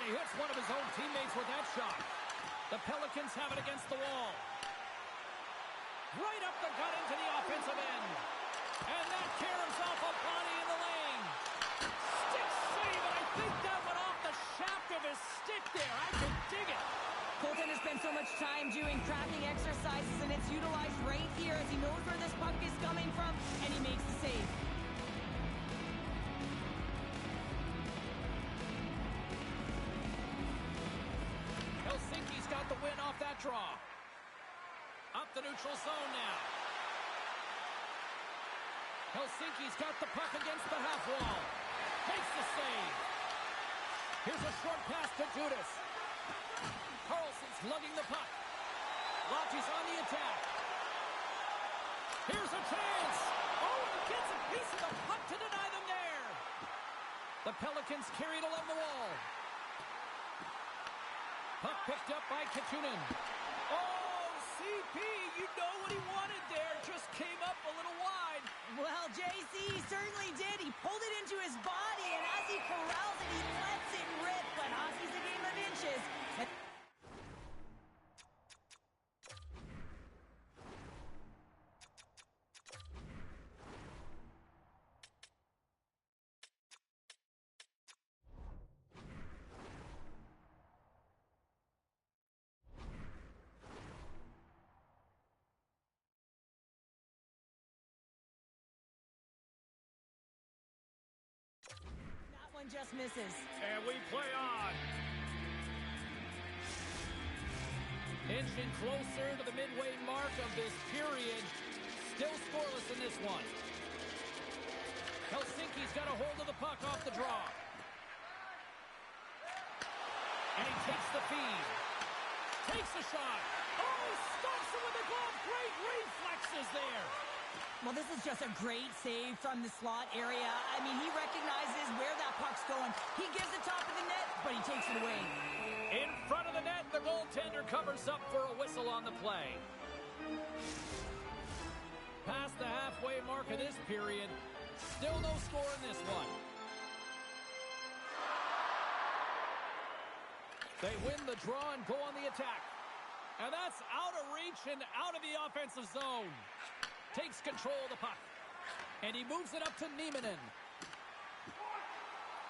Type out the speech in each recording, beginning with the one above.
he hits one of his own teammates with that shot. The Pelicans have it against the wall. Right up the gut into the offensive end. And that caroms off a body in the lane. Stick save, and I think that went off the shaft of his stick there. I can dig it. Goaltender spends so much time doing cracking exercises, and it's utilized right here as he knows where this puck is coming from, and he makes the save. Helsinki's got the win off that draw. Up the neutral zone now. Helsinki's got the puck against the half wall. Makes the save. Here's a short pass to Judas. Carlson's lugging the puck. Lotti's on the attack. Here's a chance. Oh, and gets a piece of the puck to deny them there. The Pelicans carried along the wall. Puck picked up by Katunen. Oh, CP, you know what he wanted there. Just came up a little wide. Well, JC certainly did. He pulled it into his body, and as he corrals it, he lets it rip. But hockey's a game of inches. One just misses. And we play on. Inching closer to the midway mark of this period. Still scoreless in this one. Helsinki's got a hold of the puck off the draw. And he takes the feed. Takes the shot. Oh, stops it with the glove. Great reflexes there. Well, this is just a great save from the slot area. I mean, he recognizes where that puck's going. He gives the top of the net, but he takes it away. In front of the net, the goaltender covers up for a whistle on the play. Past the halfway mark of this period, still no score in this one. They win the draw and go on the attack. And that's out of reach and out of the offensive zone. Takes control of the puck. And he moves it up to Nieminen.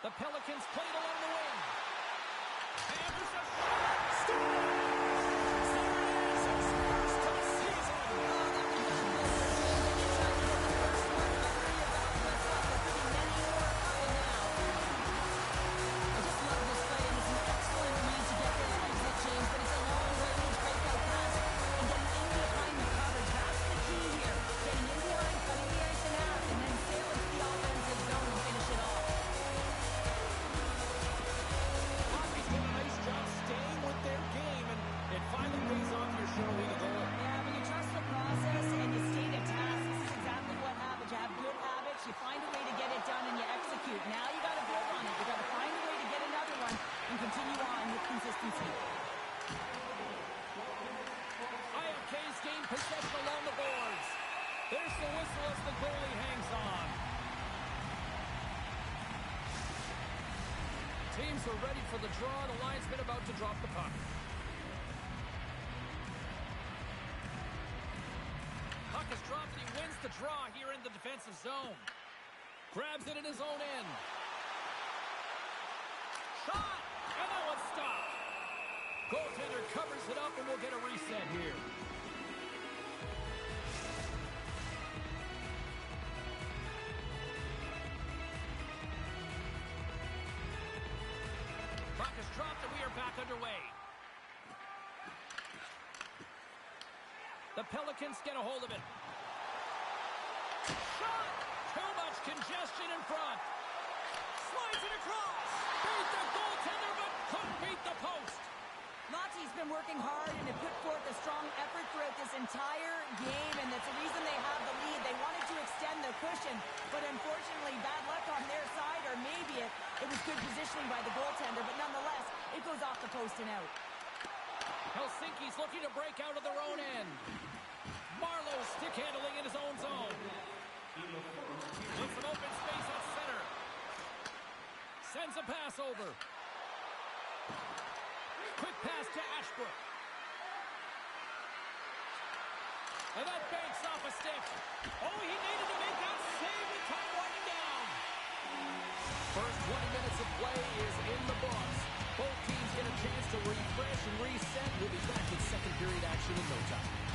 The Pelicans played along the wing. And there's a shot. Score! Possession along the boards. There's the whistle as the goalie hangs on. Teams are ready for the draw. The linesman about to drop the puck. Puck is dropped and he wins the draw here in the defensive zone. Grabs it in his own end. Shot! And that one's stopped. Goaltender covers it up and we'll get a reset here. Dropped and we are back underway. The Pelicans get a hold of it. Shot! Too much congestion in front. Slides it across. Beat the goaltender, but couldn't beat the post. Lotti's been working hard and have put forth a strong effort throughout this entire game, and that's the reason they have the lead. They wanted to extend the cushion, but unfortunately, bad luck on their side, or maybe it was good positioning by the goaltender, but nonetheless, it goes off the post and out. Helsinki's looking to break out of their own end. Marlowe stick handling in his own zone. With some open space at center. Sends a pass over. Quick pass to Ashbrook. And that banks off a stick. Oh, he needed to make that save with time winding down. First 20 minutes of play is in the books. Both teams get a chance to refresh and reset. We'll be back with second period action in no time.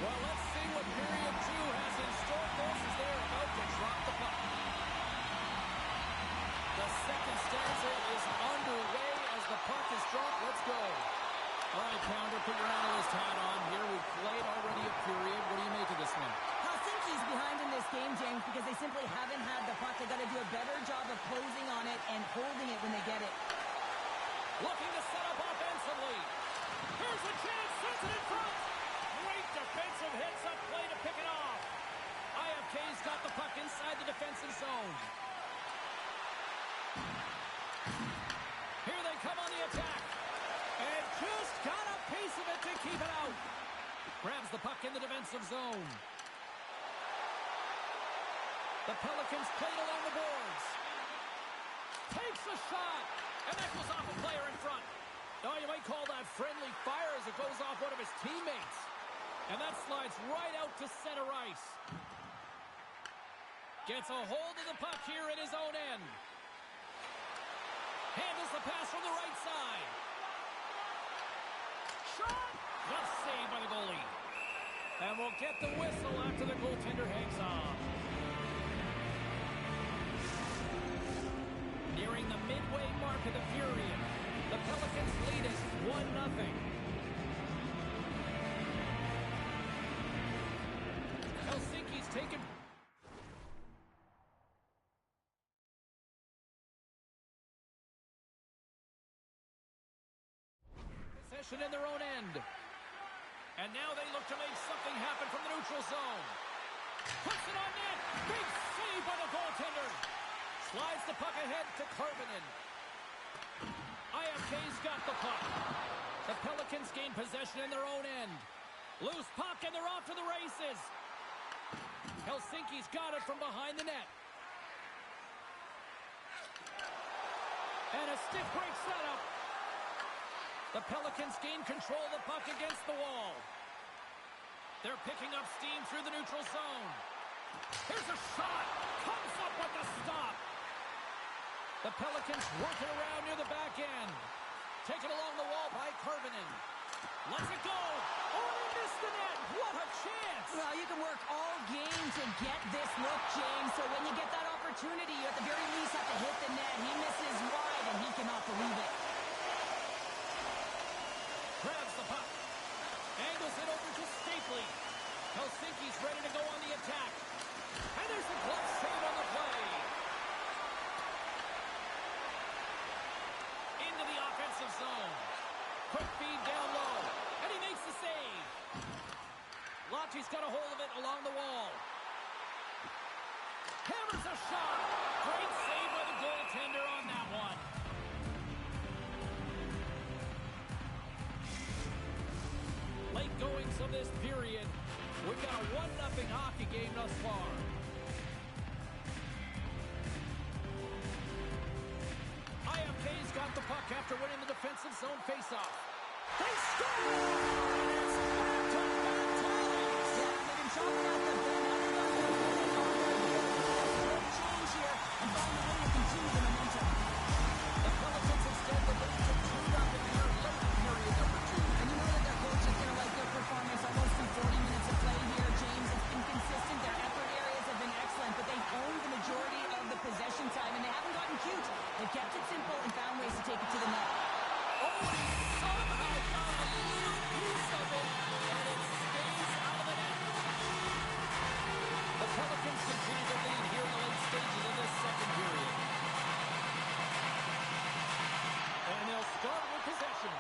Well, let's see what period 2 has in store for us as they're about to drop the puck. The second stanza is underway as the puck is dropped. Let's go. All right, Pounder, put your analyst hat on here. We've played already a period. What do you make of this one? Helsinki's behind in this game, James, because they simply haven't had the puck. They've got to do a better job of closing on it and holding it when they get it. Looking to set up offensively. Here's a chance. Sends it in front. Great defensive hits up play to pick it off. IFK's got the puck inside the defensive zone. Here they come on the attack. And just got a piece of it to keep it out. Grabs the puck in the defensive zone. The Pelicans played along the boards. Takes a shot. And that goes off a player in front. Oh, you might call that friendly fire as it goes off one of his teammates. And that slides right out to center ice. Gets a hold of the puck here in his own end. Handles the pass from the right side. Shot! Not saved by the goalie. And we'll get the whistle after the goaltender hangs off. Nearing the midway mark of the period, the Pelicans lead us 1-0. Helsinki's taken possession in their own end. And now they look to make something happen from the neutral zone. Puts it on net. Big save by the goaltender. Slides the puck ahead to Karvinen. IFK's got the puck. The Pelicans gain possession in their own end. Loose puck and they're off to the races. Helsinki's got it from behind the net. And a stiff break setup. The Pelicans gain control of the puck against the wall. They're picking up steam through the neutral zone. Here's a shot. Comes up with the stop. The Pelicans working around near the back end. Taken along the wall by Karvinen. Lets it go. Oh, he missed the net. What a chance. Well, you can work all game to get this look, James. So when you get that opportunity, you at the very least have to hit the net. He misses wide, and he cannot believe it. Grabs the puck. Angles it over to Stapley. Helsinki's ready to go on the attack. And there's the glove save on the play. Into the offensive zone. Quick feed down low. And he makes the save. Lotti's got a hold of it along the wall. Hammers a shot. Great save by the goaltender on that one. Late goings of this period. We've got a 1-0 hockey game thus far. IFK's got the puck after winning the defensive zone faceoff. They score! It's back to back ties! Yeah, they've been chopping out the ball. Now they're going to hold on there. Change here and find a way to continue the momentum. The Pelicans instead the lead to 2-0 here late in period number 2. And you know that their coach is going to like their performance almost through 40 minutes of play here, James. It's been consistent. Their effort areas have been excellent, but they've owned the majority of the possession time, and they haven't gotten cute. They've kept it simple and found ways to take it to the net. Oh, somehow got a little piece of it, and it stays out of the net. The Pelicans continue to lead here in the late stages of this second period. And they'll start with possession.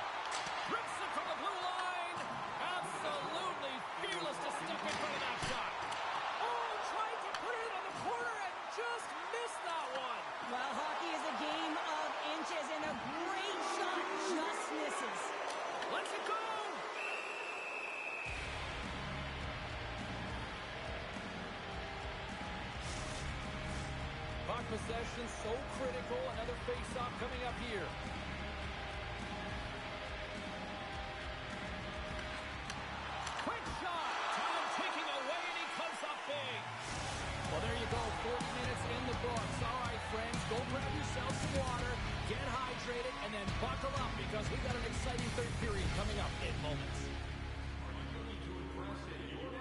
Rips it from the blue line. Absolutely fearless to step in front of that shot. Oh, tried to put it on the corner and just missed that one. Well, hockey is a game of inches, and a great shot just misses. Let's it go. Puck possession so critical. Another face-off coming up here. Quick shot. Time ticking away, and he comes up big. Well, there you go. 40 minutes in the books. All right, friends, go grab yourself some water, get hydrated, and then buckle up because we got an exciting third period coming up in moments. Are you looking to impress in your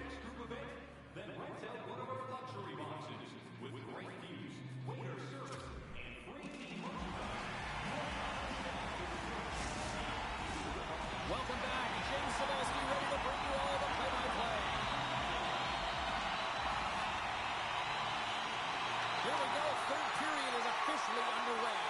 officially underway.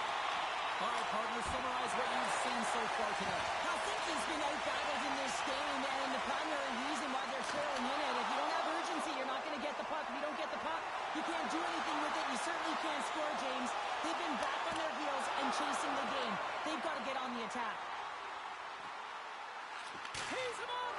All right, partner, summarize what you've seen so far tonight. I think he's been out-battled in this game, and the primary reason why they're trailing in it, if you don't have urgency, you're not going to get the puck. If you don't get the puck, you can't do anything with it. You certainly can't score, James. They've been back on their heels and chasing the game. They've got to get on the attack. He's him up!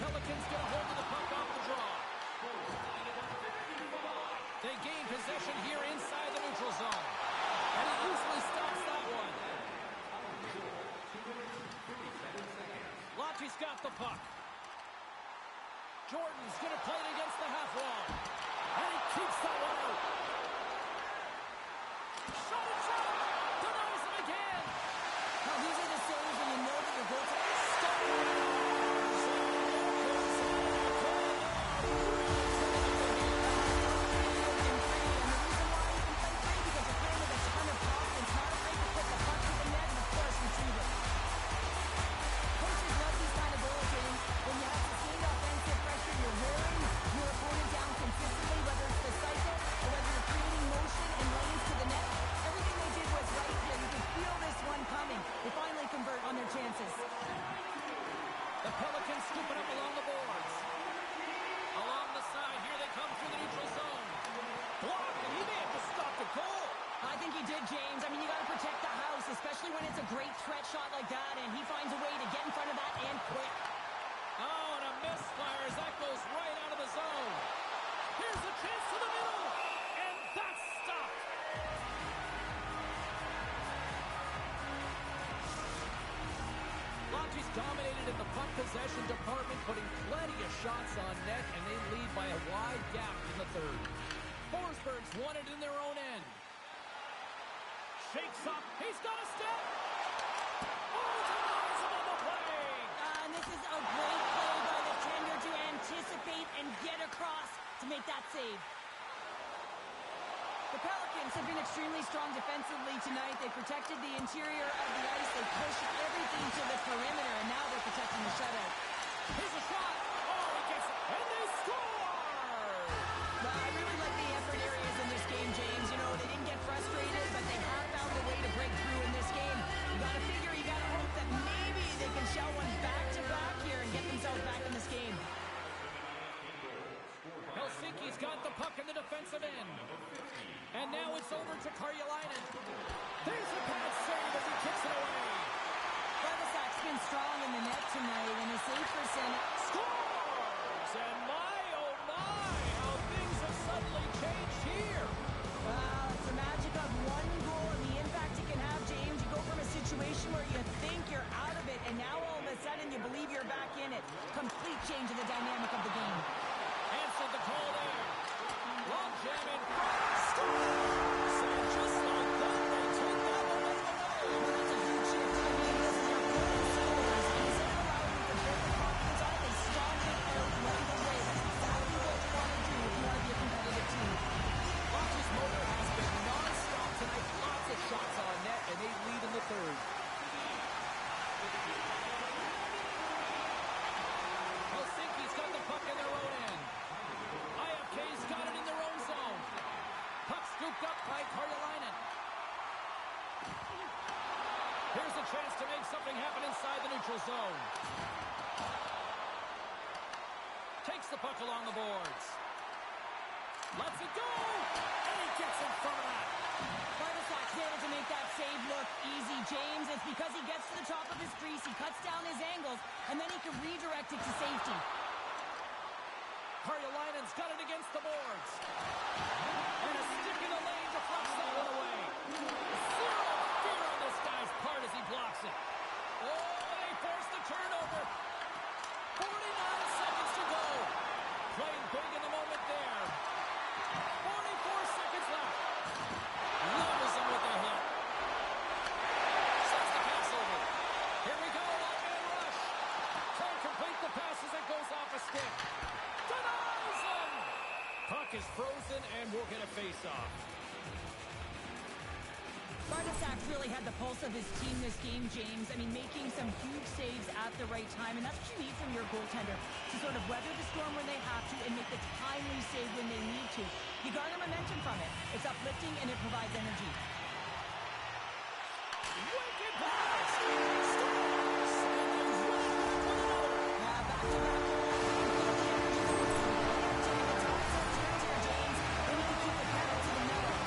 Pelicans get a hold of the puck off the draw. They gain possession here inside the neutral zone. And he usually stops that one. Lottie's got the puck. Jordan's going to play it against the half wall. And he keeps that one out. Shot and shot. Denies him again. Now, these are the saves when you know that your goal's stop. The Pelicans scoop it up along the boards. Along the side, here they come through the neutral zone. Blocked, and he may have just stopped a goal. I think he did, James. I mean, you got to protect the house, especially when it's a great threat shot like that, and he finds a way to get in front of that and quick. misfires. That goes right out of the zone. Here's a chance to the middle. And that's stopped. Lockheed's dominated in the puck possession department, putting plenty of shots on net, and they lead by a wide gap in the third. Forsberg's won it in their own end. Shakes up. He's got a step. Oh, denies him on the play. And this is a great play by the tender to anticipate and get across to make that save. The Pelicans have been extremely strong defensively tonight. They protected the interior of the ice. They pushed everything to the perimeter, and now they're protecting the shutout. Here's a shot. Oh, he gets it. And they score! I really like the effort areas in this game, James. You know, they didn't get frustrated, but they have found a way to break through in this game. You got to figure, you got to hope that maybe they can shell one back-to-back here and get themselves back in this game. Helsinki's got the puck in the defensive end. And now it's over to Karjalainen. There's a bad save as he kicks it away. Bartasak's been strong in the net tonight, and a save percentage. Scores! And my, oh my, how things have suddenly changed here. Well, it's the magic of one goal and the impact it can have, James. You go from a situation where you think you're out of it, and now all of a sudden you believe you're back in it. Complete change in the dynamic of the game. Answered the call there. Long jamming. Scores! And just like that, they take that momentum away. Well, that's a huge shift. I mean, this is their third scores. Instead of allowing them to build the confidence on, they stormed it out right away. That's exactly what you want to do if you want to be a competitive team. Lockheed's motor has been non-stop tonight. Lots of shots on net, and they lead in the third. Helsinki's got the puck in their own end. IFK's got it in their own zone. Puck scooped up by Karjalainen. Here's a chance to make something happen inside the neutral zone. Takes the puck along the boards. Lets it go! And he gets in front of that. Bartasak's able to make that save look easy, James. It's because he gets to the top of his crease, he cuts down his angles, and then he can redirect it to safety. Karjalainen's got it against the boards. And a stick in the lane deflects that one away. Zero fear on this guy's part as he blocks it. Oh, they force the turnover. 49 seconds to go. Playing big in the moment there. 44 seconds left. Levels him with a hit. Sends the pass over. Here we go, one-man rush. Can't complete the pass as it goes off a stick. Denies him! Puck is frozen and we'll get a face-off. Bartasak's really had the pulse of his team this game, James. I mean, making some huge saves at the right time, and that's what you need from your goaltender, to sort of weather the storm when they have to and make the timely save when they need to. You garner momentum from it. It's uplifting and it provides energy. Wicked pass! Scores! And he's right back with another. Back-to-back goals. The tides have turned here, James. They need to keep the pedal to the metal.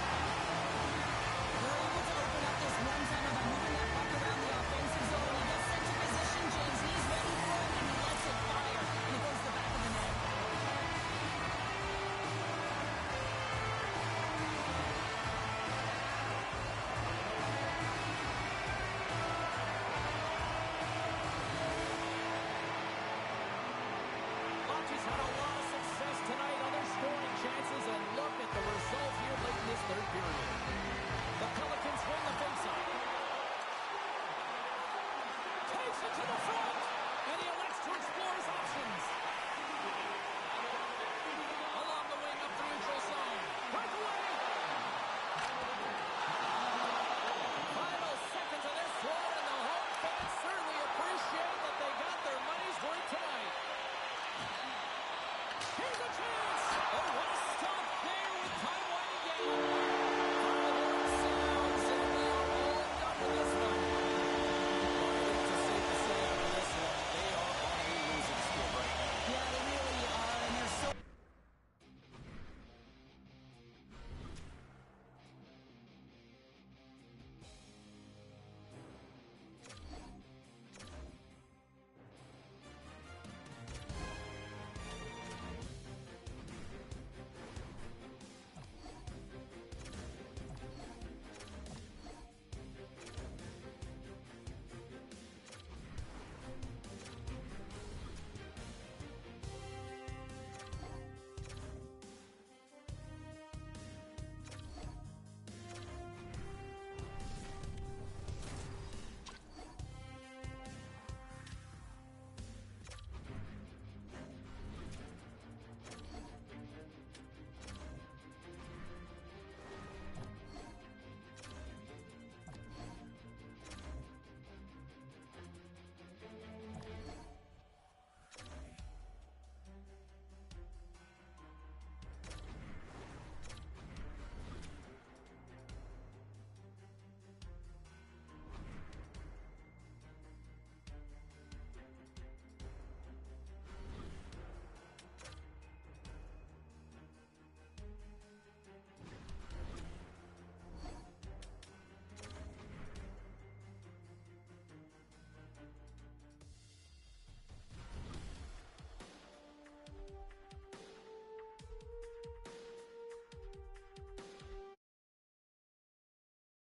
They're able to open up this one-timer by moving that puck around the offensive zone. He gets sent to position, James. He's ready for it, and he lets it fire. And it goes to the back of the net. Lockheed's had a lot of success tonight on their scoring chances, and look at the result here late in this third period. The Pelicans win the faceoff. Takes it to the front.